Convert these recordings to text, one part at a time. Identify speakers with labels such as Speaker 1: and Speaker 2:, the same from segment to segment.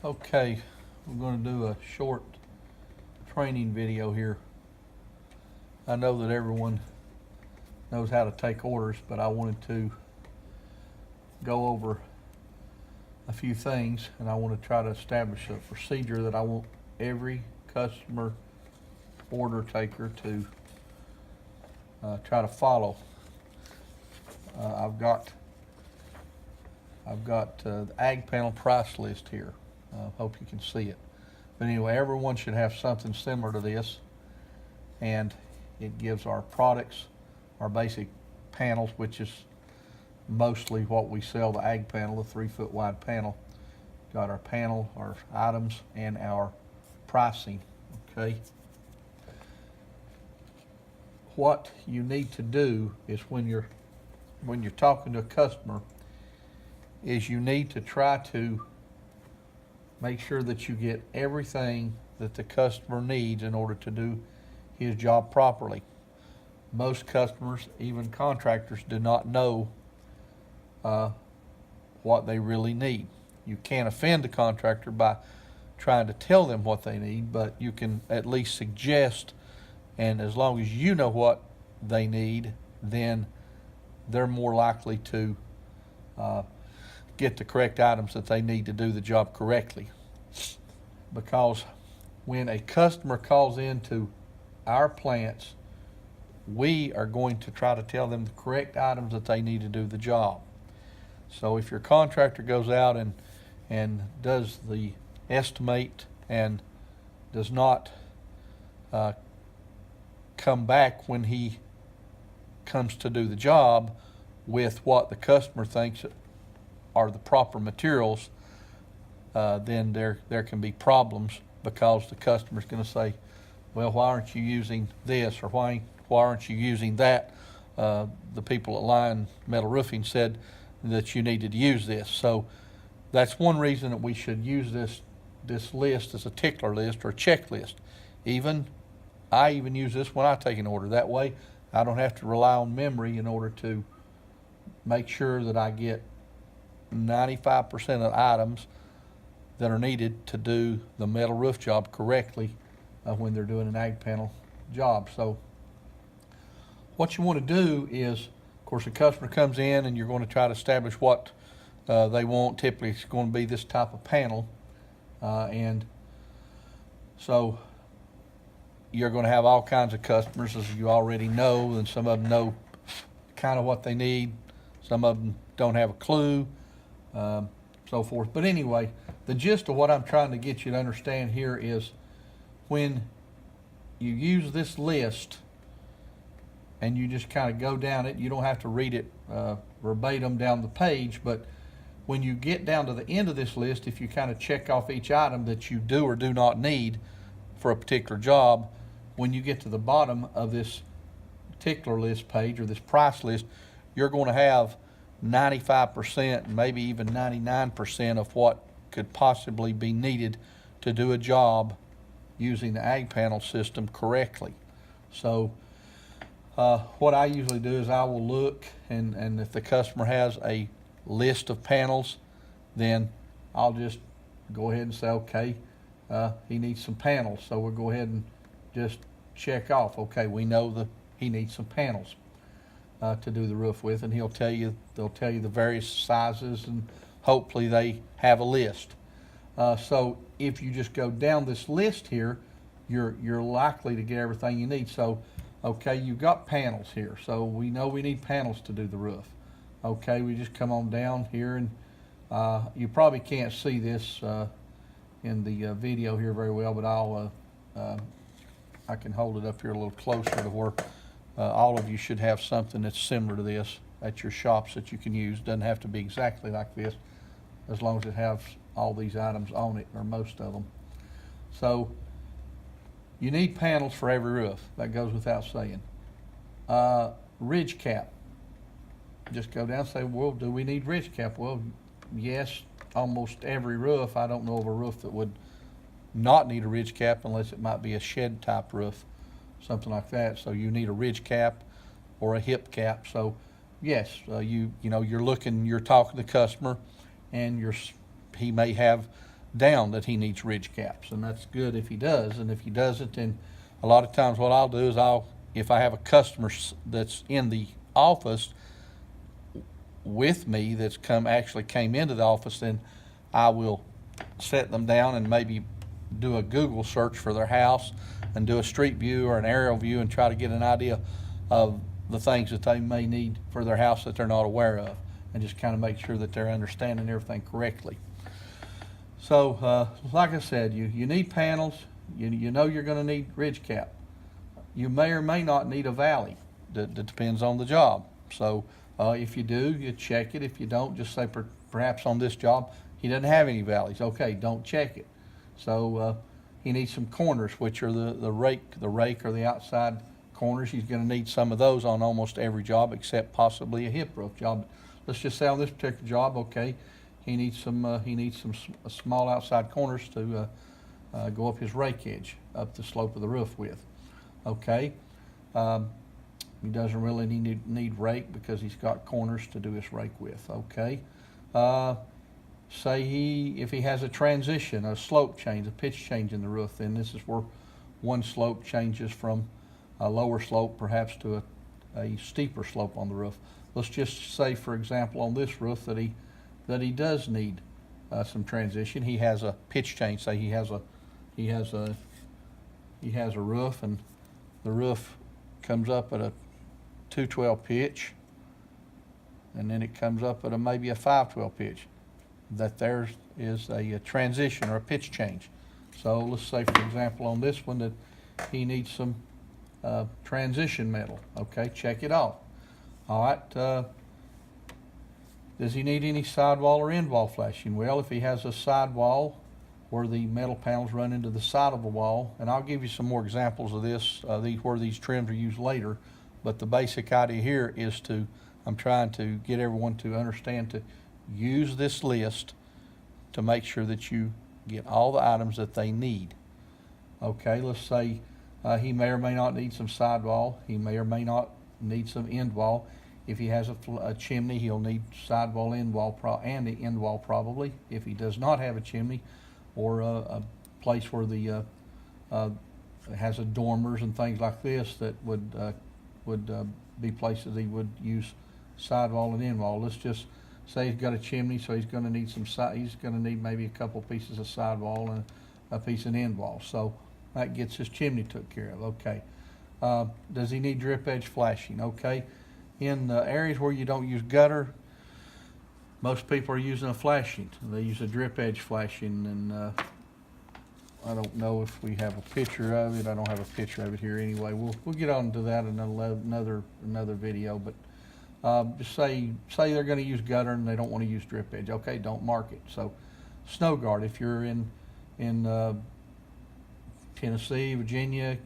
Speaker 1: Okay, we're going to do a short training video here. I know that everyone knows how to take orders, but I wanted to go over a few things, and I want to try to establish a procedure that I want every customer order taker to try to follow. I've got the ag panel price list here. Hope you can see it. But anyway, everyone should have something similar to this, and it gives our products, our basic panels, which is mostly what we sell, the ag panel, the 3-foot wide panel. Got our panel, our items, and our pricing. Okay. What you need to do is when you're talking to a customer, is you need to try to make sure that you get everything that the customer needs in order to do his job properly. Most customers, even contractors, do not know what they really need. You can't offend the contractor by trying to tell them what they need, but you can at least suggest, and as long as you know what they need, then they're more likely to get the correct items that they need to do the job correctly. Because when a customer calls into our plants, we are going to try to tell them the correct items that they need to do the job. So if your contractor goes out and does the estimate and does not come back when he comes to do the job with what the customer thinks are the proper materials, then there can be problems, because the customer's going to say, well, why aren't you using this, or why aren't you using that? The people at Lion Metal Roofing said that you needed to use this. So that's one reason that we should use this list as a tickler list or a checklist. I even use this when I take an order. That way I don't have to rely on memory in order to make sure that I get 95% of the items that are needed to do the metal roof job correctly when they're doing an ag panel job. So what you want to do is, of course, the customer comes in and you're going to try to establish what they want. Typically it's going to be this type of panel, and so you're going to have all kinds of customers, as you already know, and some of them know kind of what they need, some of them don't have a clue, so forth. But anyway, the gist of what I'm trying to get you to understand here is, when you use this list and you just kind of go down it, you don't have to read it verbatim down the page, but when you get down to the end of this list, if you kind of check off each item that you do or do not need for a particular job, when you get to the bottom of this tickler list page or this price list, you're going to have 95%, maybe even 99% of what could possibly be needed to do a job using the ag panel system correctly. So what I usually do is I will look, and if the customer has a list of panels, then I'll just go ahead and say, okay, he needs some panels. So we'll go ahead and just check off, okay, we know that he needs some panels to do the roof with, and they'll tell you the various sizes, and hopefully they have a list. So if you just go down this list here, you're likely to get everything you need. So okay, you've got panels here, so we know we need panels to do the roof. Okay, we just come on down here, and you probably can't see this in the video here very well, but I can hold it up here a little closer to where all of you should have something that's similar to this at your shops that you can use. Doesn't have to be exactly like this, as long as it has all these items on it, or most of them. So you need panels for every roof. That goes without saying. Ridge cap. Just go down and say, well, do we need ridge cap? Well, yes, almost every roof. I don't know of a roof that would not need a ridge cap, unless it might be a shed type roof, something like that. So you need a ridge cap or a hip cap. So yes, you're talking to the customer, and he may have down that he needs ridge caps, and that's good if he does. And if he doesn't, then a lot of times what I'll do is if I have a customer that's in the office with me that's actually came into the office, then I will set them down and maybe do a Google search for their house and do a street view or an aerial view and try to get an idea of the things that they may need for their house that they're not aware of, and just kind of make sure that they're understanding everything correctly. So like I said, you need panels. You know you're going to need ridge cap. You may or may not need a valley. That depends on the job. So if you do, you check it. If you don't, just say perhaps on this job he doesn't have any valleys. Okay, don't check it. So he needs some corners, which are the rake or the outside corners. He's going to need some of those on almost every job except possibly a hip roof job. Let's just say on this particular job, okay, he needs some small outside corners to go up his rake edge, up the slope of the roof with. Okay, he doesn't really need rake because he's got corners to do his rake with. Okay, say if he has a transition, a slope change, a pitch change in the roof, then this is where one slope changes from a lower slope perhaps to a steeper slope on the roof. Let's just say, for example, on this roof that he does need some transition. He has a pitch change. Say he has a roof, and the roof comes up at a 212 pitch, and then it comes up at maybe a 512 pitch. That there is a transition or a pitch change. So let's say, for example, on this one that he needs some transition metal. Okay, check it off. All right. Does he need any sidewall or end wall flashing? Well, if he has a sidewall where the metal panels run into the side of the wall, and I'll give you some more examples of this, where these trims are used later, but the basic idea here is I'm trying to get everyone to understand to use this list to make sure that you get all the items that they need. Okay, let's say he may or may not need some sidewall. He may or may not need some end wall. If he has a chimney, he'll need sidewall, end wall, and the end wall probably. If he does not have a chimney, or a place where the has a dormers and things like this that would be places he would use sidewall and end wall. Let's just say he's got a chimney, so he's going to need he's going to need maybe a couple pieces of sidewall and a piece of end wall. So that gets his chimney took care of. Okay. Does he need drip edge flashing? Okay. In areas where you don't use gutter, most people are using a flashing. They use a drip edge flashing, and I don't know if we have a picture of it. I don't have a picture of it here anyway. We'll get on to that in another video. But just say they're going to use gutter and they don't want to use drip edge. Okay, don't mark it. So snow guard. If you're in Tennessee, Virginia,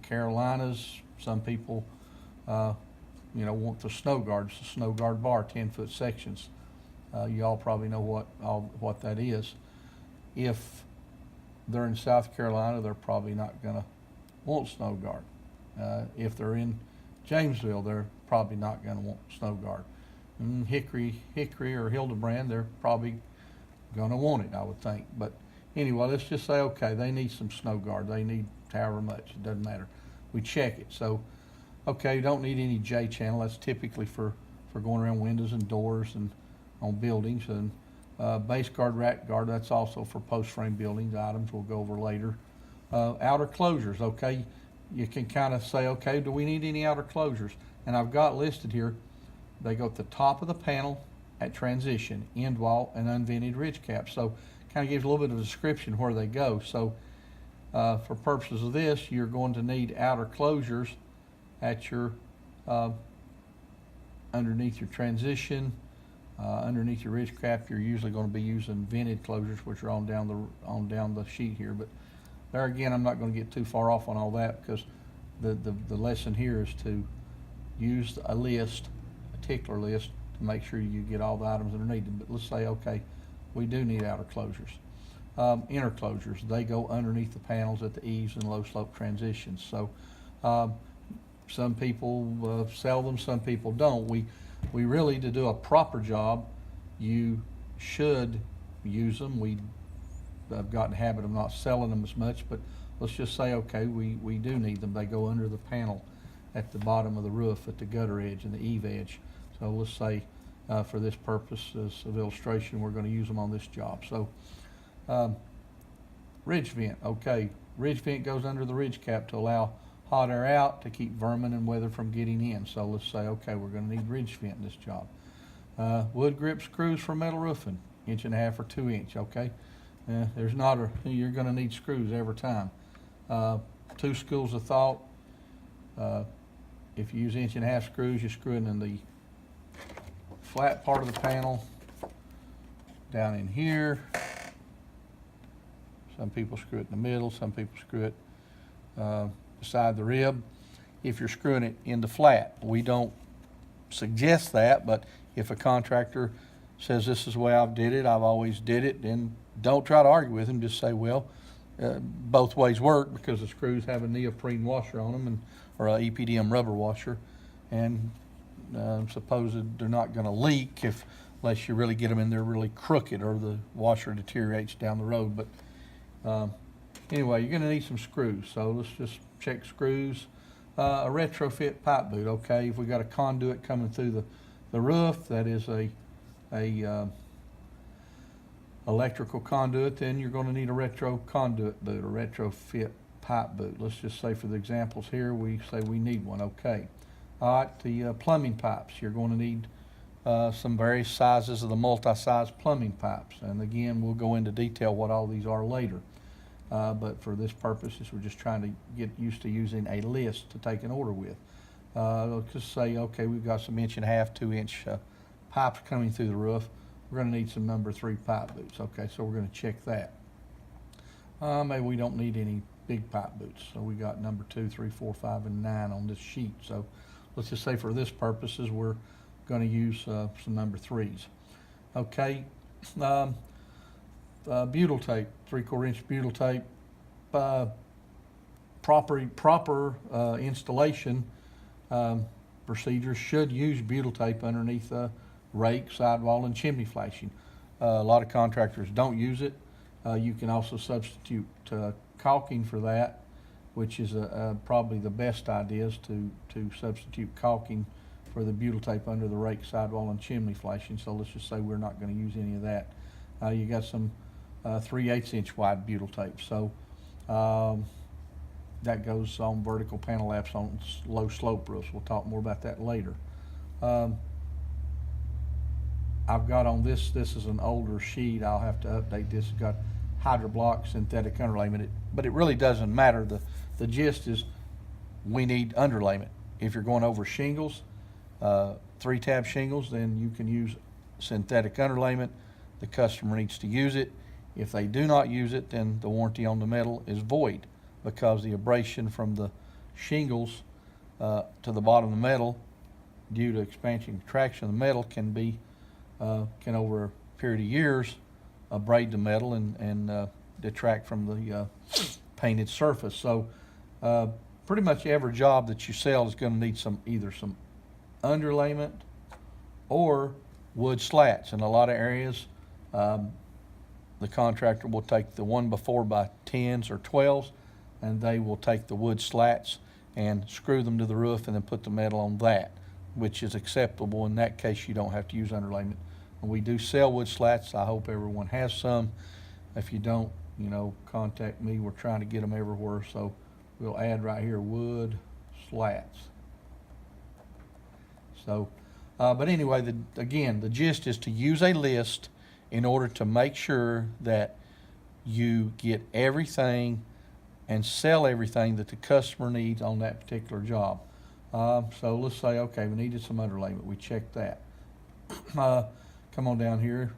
Speaker 1: Carolinas, some people want the snow guards, the snow guard bar, 10-foot sections. You all probably know what that is. If they're in South Carolina, they're probably not going to want snow guard. If they're in Jamesville, they're probably not going to want snow guard. Hickory or Hildebrand, they're probably going to want it, I would think. But anyway, let's just say, okay, they need some snow guard. They need however much. It doesn't matter. We check it. So, okay, you don't need any J channel. That's typically for going around windows and doors and on buildings. And base guard, rack guard, that's also for post frame buildings. Items we'll go over later. Outer closures, okay. You can kind of say, okay, do we need any outer closures? And I've got listed here, they go at the top of the panel at transition, end wall, and unvented ridge cap. So kind of gives a little bit of a description where they go. So for purposes of this, you're going to need outer closures at your underneath your transition, underneath your ridge cap. You're usually going to be using vented closures, which are on down the sheet here. But there again, I'm not going to get too far off on all that, because the lesson here is to use a list, a particular list, to make sure you get all the items that are needed. But let's say, okay, we do need outer closures. Inner closures, they go underneath the panels at the eaves and low slope transitions. So some people sell them, some people don't. We really, to do a proper job, you should use them. I've gotten the habit of not selling them as much, but let's just say, okay, we do need them. They go under the panel at the bottom of the roof at the gutter edge and the eave edge. So let's say for this purpose of illustration, we're going to use them on this job. So ridge vent, okay, ridge vent goes under the ridge cap to allow hot air out to keep vermin and weather from getting in. So let's say, okay, we're going to need ridge vent in this job. Wood grip screws for metal roofing, 1.5 or 2 inch, okay? There's not you're going to need screws every time. 2 schools of thought. If you use 1.5 screws, you're screwing in the flat part of the panel, down in here. Some people screw it in the middle, some people screw it beside the rib. If you're screwing it in the flat, we don't suggest that, but if a contractor says this is the way I've did it, I've always did it, then don't try to argue with him. Just say, well, both ways work because the screws have a neoprene washer on them or a EPDM rubber washer, and supposed they're not going to leak unless you really get them in there really crooked or the washer deteriorates down the road. But anyway, you're going to need some screws. So let's just check screws. A retrofit pipe boot. Okay, if we got a conduit coming through the roof that is a electrical conduit, then you're going to need a retro conduit boot, a retrofit pipe boot. Let's just say for the examples here, we say we need one. Okay. All right, the plumbing pipes. You're going to need some various sizes of the multi-size plumbing pipes. And again, we'll go into detail what all these are later. But for this purpose, we're just trying to get used to using a list to take an order with. Let's just say, okay, we've got some 1.5, 2 inch pipes coming through the roof. We're going to need some number 3 pipe boots. Okay, so we're going to check that. Maybe we don't need any big pipe boots. So we got number 2, 3, 4, 5, and 9 on this sheet. So let's just say for this purposes, we're going to use some number 3s. Okay, butyl tape, 3/4 inch butyl tape. Proper installation procedures should use butyl tape underneath rake, sidewall, and chimney flashing. A lot of contractors don't use it. You can also substitute caulking for that, which is probably the best idea is to substitute caulking for the butyl tape under the rake, sidewall, and chimney flashing. So let's just say we're not going to use any of that. You got some 3/8 inch wide butyl tape. So that goes on vertical panel laps on low slope roofs. We'll talk more about that later. I've got on this is an older sheet. I'll have to update this. It's got Hydroblock synthetic underlayment, but it really doesn't matter. The gist is we need underlayment. If you're going over shingles, 3-tab shingles, then you can use synthetic underlayment. The customer needs to use it. If they do not use it, then the warranty on the metal is void because the abrasion from the shingles to the bottom of the metal due to expansion and contraction of the metal can over a period of years abrade the metal and detract from the painted surface. So pretty much every job that you sell is going to need either some underlayment or wood slats. In a lot of areas, the contractor will take the 1x4x10s or 12s, and they will take the wood slats and screw them to the roof and then put the metal on that, which is acceptable. In that case, you don't have to use underlayment. And we do sell wood slats. I hope everyone has some. If you don't, contact me. We're trying to get them everywhere. So we'll add right here, wood slats. So, but anyway, again, the gist is to use a list in order to make sure that you get everything and sell everything that the customer needs on that particular job. So let's say, okay, we needed some underlayment. We checked that. Come on down here.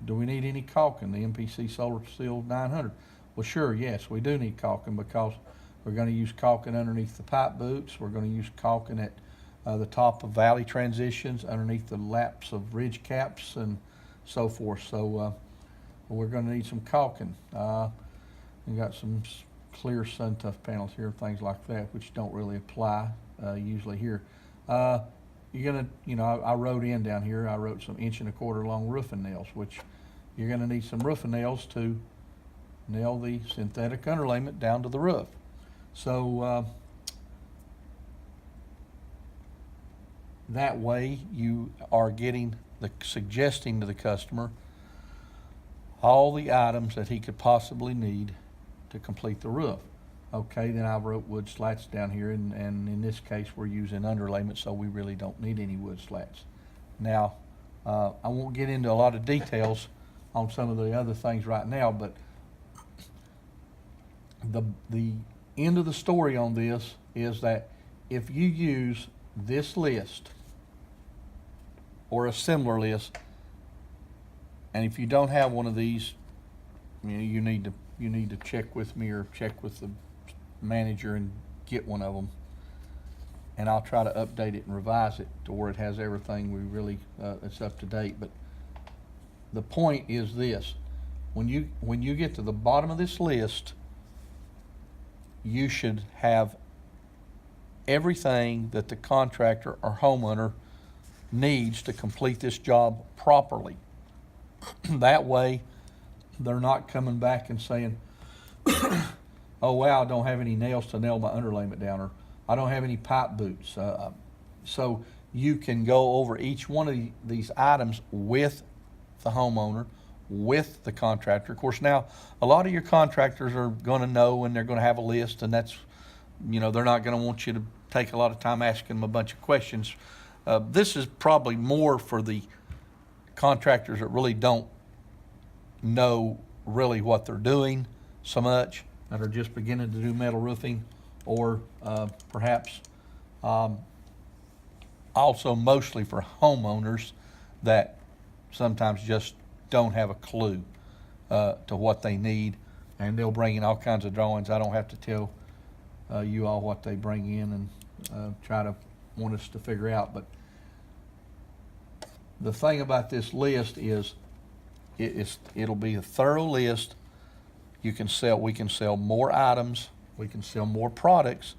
Speaker 1: Do we need any caulking? The MPC Solar Seal 900. Well, sure, yes, we do need caulking because we're going to use caulking underneath the pipe boots. We're going to use caulking at the top of valley transitions, underneath the laps of ridge caps, and so forth. So we're going to need some caulking. We got some clear sun tough panels here, things like that, which don't really apply usually here. You're gonna, I wrote in down here. I wrote some 1 1/4 inch long roofing nails, which you're gonna need some roofing nails to nail the synthetic underlayment down to the roof. So that way you are suggesting to the customer all the items that he could possibly need to complete the roof. Okay, then I wrote wood slats down here, and in this case we're using underlayment, so we really don't need any wood slats. Now, I won't get into a lot of details on some of the other things right now, but the end of the story on this is that if you use this list or a similar list, and if you don't have one of these, you need to check with me or check with the manager and get one of them, and I'll try to update it and revise it to where it has everything we really it's up to date. But the point is this: when you get to the bottom of this list, you should have everything that the contractor or homeowner needs to complete this job properly. That way, they're not coming back and saying, oh wow, I don't have any nails to nail my underlayment down, or I don't have any pipe boots. So you can go over each one of these items with the homeowner, with the contractor. Of course, now a lot of your contractors are going to know, and they're going to have a list, and that's, they're not going to want you to take a lot of time asking them a bunch of questions. This is probably more for the contractors that really don't know really what they're doing so much, that are just beginning to do metal roofing, or perhaps also mostly for homeowners that sometimes just don't have a clue to what they need, and they'll bring in all kinds of drawings. I don't have to tell you all what they bring in and try to want us to figure out. But the thing about this list is it'll be a thorough list. We can sell more items, we can sell more products,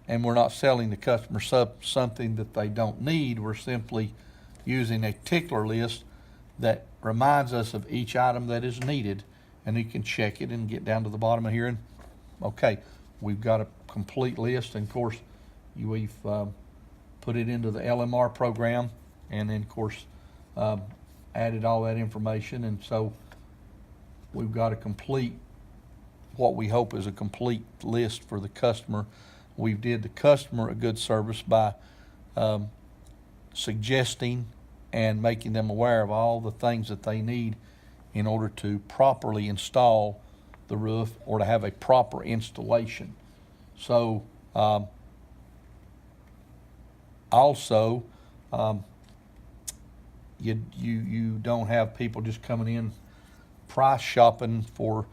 Speaker 1: and we're not selling the customer something that they don't need. We're simply using a tickler list that reminds us of each item that is needed, and you can check it and get down to the bottom of here and, okay, we've got a complete list. And of course, we've put it into the LMR program, and then of course added all that information, and so we've got what we hope is a complete list for the customer. We did the customer a good service by suggesting and making them aware of all the things that they need in order to properly install the roof, or to have a proper installation. So also you don't have people just coming in price shopping for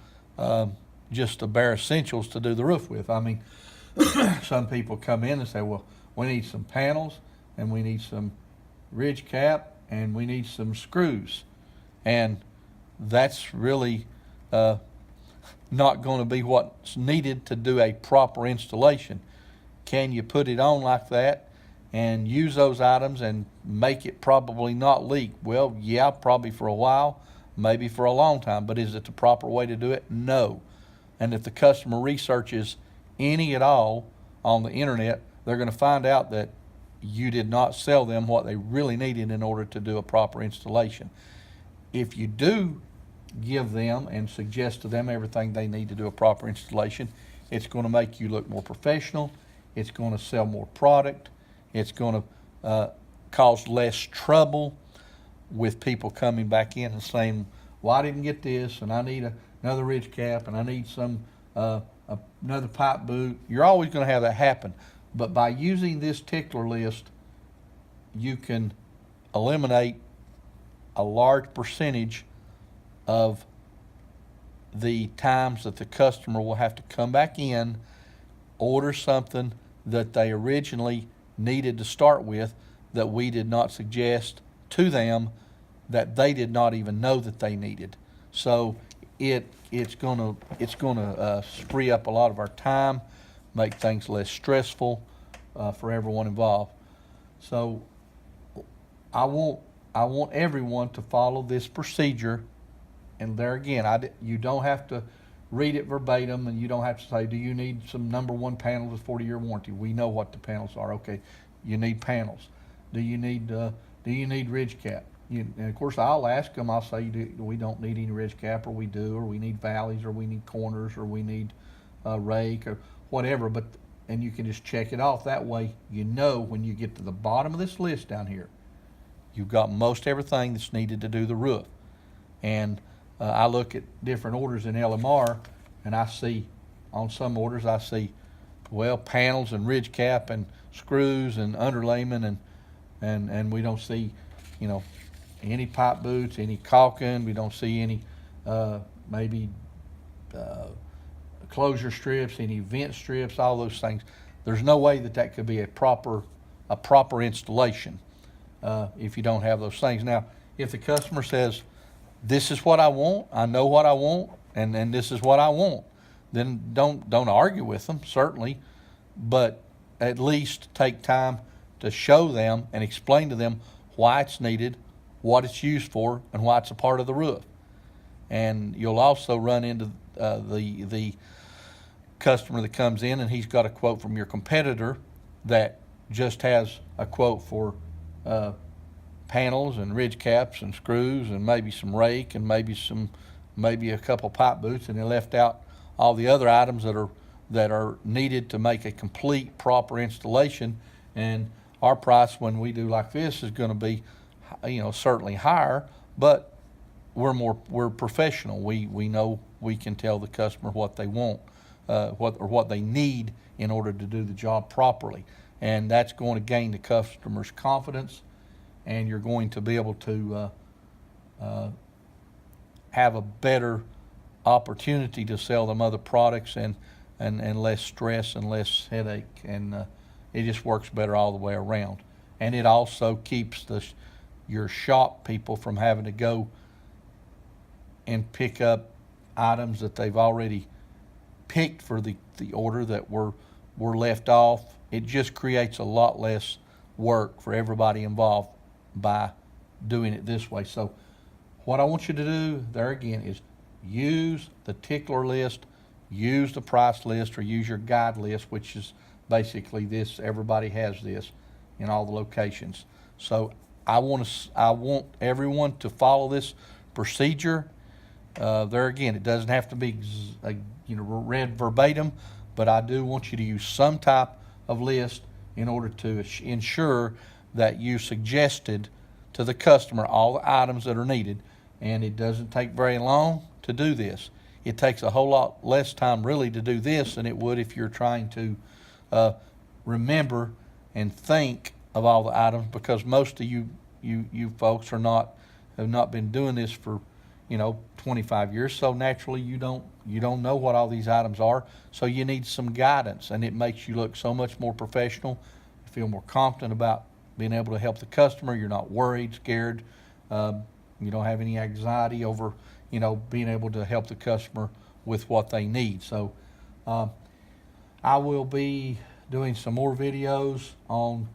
Speaker 1: just the bare essentials to do the roof with. I mean, some people come in and say, well, we need some panels, and we need some ridge cap, and we need some screws. And that's really not going to be what's needed to do a proper installation. Can you put it on like that and use those items and make it probably not leak? Well, yeah, probably for a while, maybe for a long time, but is it the proper way to do it? No. And if the customer researches any at all on the internet, they're going to find out that you did not sell them what they really needed in order to do a proper installation. If you do give them and suggest to them everything they need to do a proper installation, it's going to make you look more professional. It's going to sell more product. It's going to cause less trouble with people coming back in and saying, well, I didn't get this, and I need another ridge cap, and I need some another pipe boot. You're always going to have that happen. But by using this tickler list, you can eliminate a large percentage of the times that the customer will have to come back in, order something that they originally needed to start with, that we did not suggest to them, that they did not even know that they needed. So it's gonna free up a lot of our time, make things less stressful for everyone involved. So I want everyone to follow this procedure and there again, you don't have to read it verbatim, and you don't have to say, do you need some number one panels with 40-year warranty? We know what the panels are. Okay, you need panels. Do you need ridge cap? And of course, I'll ask them. I'll say, we don't need any ridge cap, or we do, or we need valleys, or we need corners, or we need rake, or whatever. And you can just check it off. That way, you know when you get to the bottom of this list down here, you've got most everything that's needed to do the roof. And I look at different orders in LMR, and I see, on some orders, I see, well, panels and ridge cap and screws and underlayment, and we don't see, any pipe boots, any caulking. We don't see any maybe closure strips, any vent strips, all those things. There's no way that could be a proper installation if you don't have those things. Now, if the customer says, this is what I want, I know what I want, and this is what I want, then don't argue with them, certainly, but at least take time to show them and explain to them why it's needed, what it's used for, and why it's a part of the roof. And you'll also run into the customer that comes in and he's got a quote from your competitor that just has a quote for panels and ridge caps and screws and maybe some rake and maybe a couple pipe boots, and they left out all the other items that are needed to make a complete proper installation. And our price when we do like this is going to be certainly higher, but we're professional. We know we can tell the customer what they want, what they need in order to do the job properly, and that's going to gain the customer's confidence, and you're going to be able to have a better opportunity to sell them other products and less stress and less headache, and it just works better all the way around. And it also keeps your shop people from having to go and pick up items that they've already picked for the order that were left off. It just creates a lot less work for everybody involved by doing it this way. So what I want you to do there again is use the tickler list, use the price list, or use your guide list, which is basically this. Everybody has this in all the locations. So I want everyone to follow this procedure. There again, it doesn't have to be read verbatim, but I do want you to use some type of list in order to ensure that you suggested to the customer all the items that are needed. And it doesn't take very long to do this. It takes a whole lot less time really to do this than it would if you're trying to remember and think of all the items, because most of you folks have not been doing this for 25 years, so naturally you don't know what all these items are. So you need some guidance, and it makes you look so much more professional. You feel more confident about being able to help the customer. You're not worried, scared. You don't have any anxiety over being able to help the customer with what they need. So I will be doing some more videos on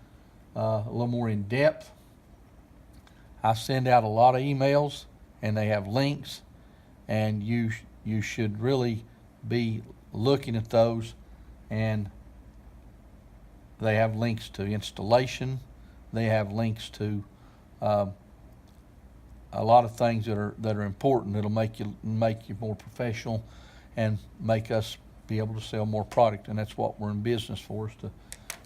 Speaker 1: a little more in depth. I send out a lot of emails, and they have links, and you should really be looking at those. And they have links to installation. They have links to a lot of things that are important. That'll make you more professional and make us be able to sell more product. And that's what we're in business for, is to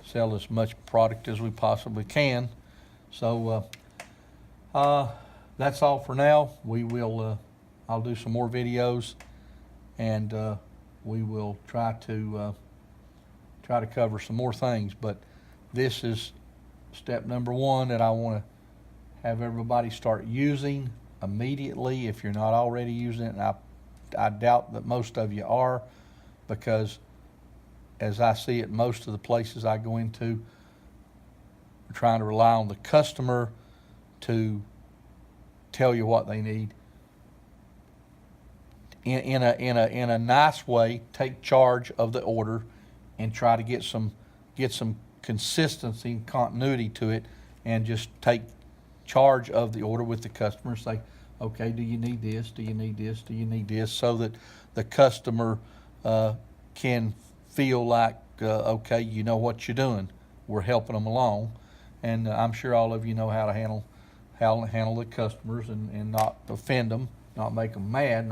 Speaker 1: sell as much product as we possibly can. So that's all for now. We will I'll do some more videos, and we will try to cover some more things. But this is step number one that I want to have everybody start using immediately if you're not already using it. And I doubt that most of you are, because as I see it, most of the places I go into, we're trying to rely on the customer to tell you what they need. In a nice way, take charge of the order and try to get some consistency and continuity to it, and just take charge of the order with the customer. Say, okay, do you need this? Do you need this? Do you need this? So that the customer can feel like, okay, you know what you're doing. We're helping them along. And I'm sure all of you know how to handle the customers and not offend them, not make them mad,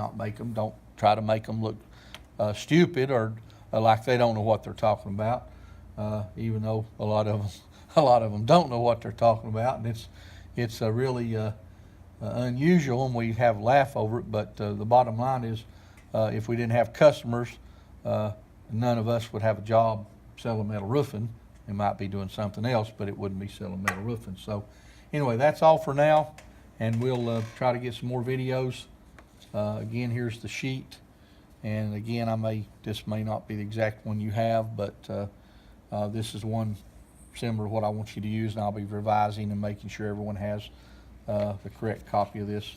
Speaker 1: don't try to make them look stupid or like they don't know what they're talking about, even though a lot of them don't know what they're talking about, and it's really unusual, and we have a laugh over it. But the bottom line is, if we didn't have customers, none of us would have a job selling metal roofing. We might be doing something else, but it wouldn't be selling metal roofing. So anyway, that's all for now, and we'll try to get some more videos. Again, here's the sheet, and again, this may not be the exact one you have, but this is one similar to what I want you to use, and I'll be revising and making sure everyone has the correct copy of this,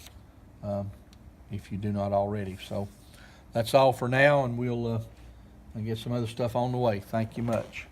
Speaker 1: if you do not already. So that's all for now, and we'll get some other stuff on the way. Thank you much.